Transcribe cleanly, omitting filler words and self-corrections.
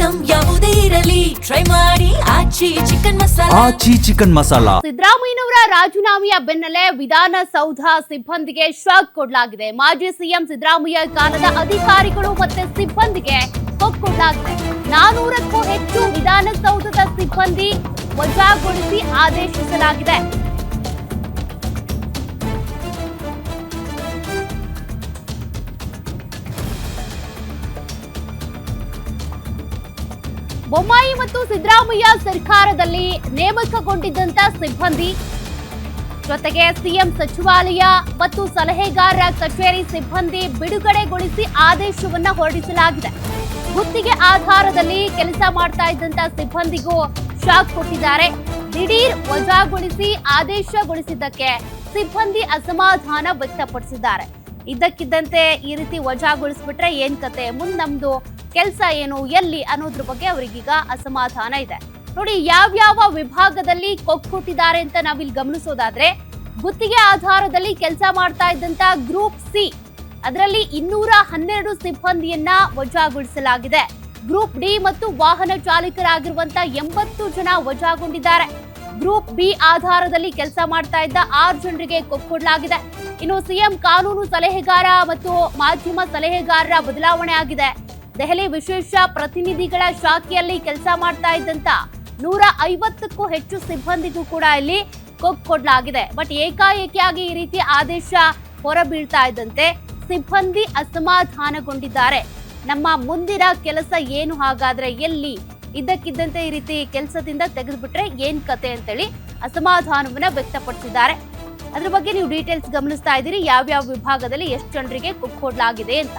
Item ಯಾವುದೇ ಇರಲಿ try ಮಾಡಿ ಆಚಿ ಚಿಕನ್ ಮಸಾಲಾ. ಸಿದ್ದರಾಮಯ್ಯನವರ ರಾಜೀನಾಮೆಯ ಬೆನ್ನಲ್ಲೇ ವಿಧಾನಸೌಧ ಸಿಬ್ಬಂದಿಗೆ ಶಾಕ್ ಕೊಡಲಾಗಿದೆ. ಮಾಜಿ ಸಿಎಂ ಸಿದ್ದರಾಮಯ್ಯ ಕಾಲದ ಅಧಿಕಾರಿಗಳು ಮತ್ತೆ ಸಿಬ್ಬಂದಿಗೆ ಶಾಕ್ ಕೊಡಲಾಗಿದೆ. 400ಕ್ಕೂ ಹೆಚ್ಚು ವಿಧಾನಸೌಧದ ಸಿಬ್ಬಂದಿ ವಜಾಗೊಳಿಸಿ ಆದೇಶಿಸಲಾಗಿದೆ. ಬೊಮ್ಮಾಯಿ ಮತ್ತು ಸಿದ್ದರಾಮಯ್ಯ ಸರ್ಕಾರದಲ್ಲಿ ನೇಮಕಗೊಂಡಿದ್ದಂತ ಸಿಬ್ಬಂದಿ ಜೊತೆಗೆ ಸಿಎಂ ಸಚಿವಾಲಯ ಮತ್ತು ಸಲಹೆಗಾರರ ಕಚೇರಿ ಸಿಬ್ಬಂದಿ ಬಿಡುಗಡೆಗೊಳಿಸಿ ಆದೇಶವನ್ನ ಹೊರಡಿಸಲಾಗಿದೆ. ಗುತ್ತಿಗೆ ಆಧಾರದಲ್ಲಿ ಕೆಲಸ ಮಾಡ್ತಾ ಇದ್ದಂತ ಸಿಬ್ಬಂದಿಗೂ ಶಾಕ್ ಕೊಟ್ಟಿದ್ದಾರೆ. ದಿಢೀರ್ ವಜಾಗೊಳಿಸಿ ಆದೇಶಗೊಳಿಸಿದ್ದಕ್ಕೆ ಸಿಬ್ಬಂದಿ ಅಸಮಾಧಾನ ವ್ಯಕ್ತಪಡಿಸಿದ್ದಾರೆ. ಇದ್ದಕ್ಕಿದ್ದಂತೆ ಈ ರೀತಿ ವಜಾಗೊಳಿಸ್ಬಿಟ್ರೆ ಏನ್ ಕತೆ, ಮುಂದೆ ನಮ್ದು ಕೆಲಸ ಏನು, ಎಲ್ಲಿ ಅನ್ನೋದ್ರ ಬಗ್ಗೆ ಅವರಿಗೀಗ ಅಸಮಾಧಾನ ಇದೆ. ನೋಡಿ, ಯಾವ್ಯಾವ ವಿಭಾಗದಲ್ಲಿ ಕೊಟ್ಟಿದ್ದಾರೆ ಅಂತ ನಾವಿಲ್ಲಿ ಗಮನಿಸೋದಾದ್ರೆ, ಗುತ್ತಿಗೆ ಆಧಾರದಲ್ಲಿ ಕೆಲಸ ಮಾಡ್ತಾ ಇದ್ದಂತ ಗ್ರೂಪ್ ಸಿ ಅದರಲ್ಲಿ 212 ಸಿಬ್ಬಂದಿಯನ್ನ ವಜಾಗೊಳಿಸಲಾಗಿದೆ. ಗ್ರೂಪ್ ಡಿ ಮತ್ತು ವಾಹನ ಚಾಲಕರಾಗಿರುವಂತ 80 ಜನ ವಜಾಗೊಂಡಿದ್ದಾರೆ. ಗ್ರೂಪ್ ಬಿ ಆಧಾರದಲ್ಲಿ ಕೆಲಸ ಮಾಡ್ತಾ ಇದ್ದ 6 ಜನರಿಗೆ ಕೊಡಲಾಗಿದೆ. ಇನ್ನು ಸಿಎಂ ಕಾನೂನು ಸಲಹೆಗಾರ ಮತ್ತು ಮಾಧ್ಯಮ ಸಲಹೆಗಾರರ ಬದಲಾವಣೆ ಆಗಿದೆ. ದೆಹಲಿ ವಿಶೇಷ ಪ್ರತಿನಿಧಿಗಳ ಶಾಖೆಯಲ್ಲಿ ಕೆಲಸ ಮಾಡ್ತಾ ಇದ್ದಂತ 150ಕ್ಕೂ ಹೆಚ್ಚು ಸಿಬ್ಬಂದಿಗೂ ಕೂಡ ಇಲ್ಲಿ ಕೊಡಲಾಗಿದೆ. ಬಟ್ ಏಕಾಏಕಿಯಾಗಿ ಈ ರೀತಿ ಆದೇಶ ಹೊರಬೀಳ್ತಾ ಇದ್ದಂತೆ ಸಿಬ್ಬಂದಿ ಅಸಮಾಧಾನಗೊಂಡಿದ್ದಾರೆ. ನಮ್ಮ ಮುಂದಿನ ಕೆಲಸ ಏನು, ಹಾಗಾದ್ರೆ ಎಲ್ಲಿ, ಇದ್ದಕ್ಕಿದ್ದಂತೆ ಈ ರೀತಿ ಕೆಲಸದಿಂದ ತೆಗೆದುಬಿಟ್ರೆ ಏನ್ ಕತೆ ಅಂತೇಳಿ ಅಸಮಾಧಾನವನ್ನ ವ್ಯಕ್ತಪಡಿಸಿದ್ದಾರೆ. ಅದ್ರ ಬಗ್ಗೆ ನೀವು ಡೀಟೇಲ್ಸ್ ಗಮನಿಸ್ತಾ ಇದ್ದೀರಿ, ಯಾವ್ಯಾವ ವಿಭಾಗದಲ್ಲಿ ಎಷ್ಟು ಜನರಿಗೆ ಕೊಡಲಾಗಿದೆ ಅಂತ.